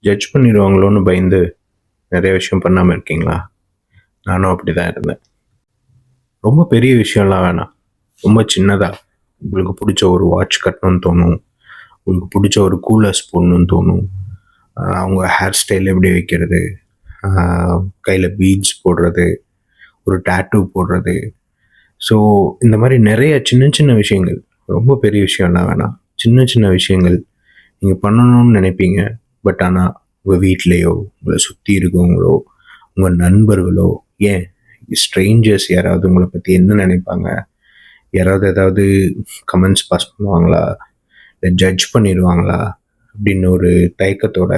Judge பண்ணிடுவாங்களோன்னு பயந்து நிறைய விஷயம் பண்ணாமல் இருக்கீங்களா? நானும் அப்படி தான் இருந்தேன். ரொம்ப பெரிய விஷயம்லாம் வேணாம். ரொம்ப சின்னதாக உங்களுக்கு பிடிச்ச ஒரு வாட்ச் கட்டணும்னு தோணும். உங்களுக்கு பிடிச்ச ஒரு கூலர்ஸ் போடணும்னு தோணும். அவங்க ஹேர் ஸ்டைல் எப்படி வைக்கிறது, கையில் பீட்ஸ் போடுறது, ஒரு டேட்டூ போடுறது. ஸோ இந்த மாதிரி நிறைய சின்ன சின்ன விஷயங்கள், ரொம்ப பெரிய விஷயம்லாம் வேணாம். சின்ன சின்ன விஷயங்கள் நீங்கள் பண்ணணும்னு நினைப்பீங்க. பட் ஆனால் உங்கள் வீட்லேயோ, உங்களை சுற்றி இருக்கவங்களோ, உங்கள் நண்பர்களோ, ஏன் ஸ்ட்ரேஞ்சர்ஸ் யாராவது உங்களை பற்றி என்ன நினைப்பாங்க, யாராவது ஏதாவது கமெண்ட்ஸ் பாஸ் பண்ணுவாங்களா, இல்லை ஜட்ஜ் பண்ணிடுவாங்களா அப்படின்னு ஒரு தயக்கத்தோட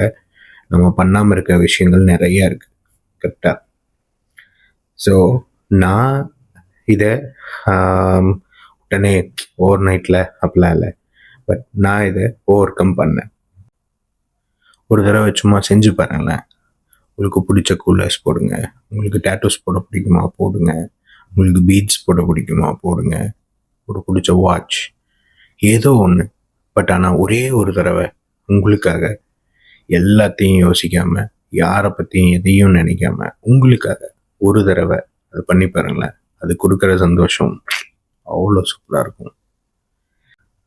நம்ம பண்ணாமல் இருக்க விஷயங்கள் நிறைய இருக்குது. கரெக்டாக? ஸோ நான் இதை உடனே ஓவர் நைட்டில் அப்படிலாம் இல்லை. பட் நான் இதை ஓவர் கம் பண்ணேன். ஒரு தடவை சும்மா செஞ்சு பாருங்களேன். உங்களுக்கு பிடிச்ச கூலர்ஸ் போடுங்க, உங்களுக்கு டேட்டூஸ் போட பிடிக்குமா போடுங்க, உங்களுக்கு பீட்ஸ் போட பிடிக்குமா போடுங்க, ஒரு பிடிச்ச வாட்ச் ஏதோ ஒன்று. பட் ஆனால் ஒரே ஒரு தடவை உங்களுக்காக எல்லாத்தையும் யோசிக்காமல், யாரை பற்றியும் எதையும் நினைக்காம உங்களுக்காக ஒரு தடவை அதை பண்ணி பாருங்களேன். அது கொடுக்குற சந்தோஷம் அவ்வளோ சூப்பராக இருக்கும்.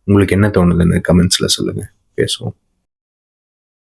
உங்களுக்கு என்ன தோணுதுன்னு கமெண்ட்ஸில் சொல்லுங்கள், பேசுவோம்.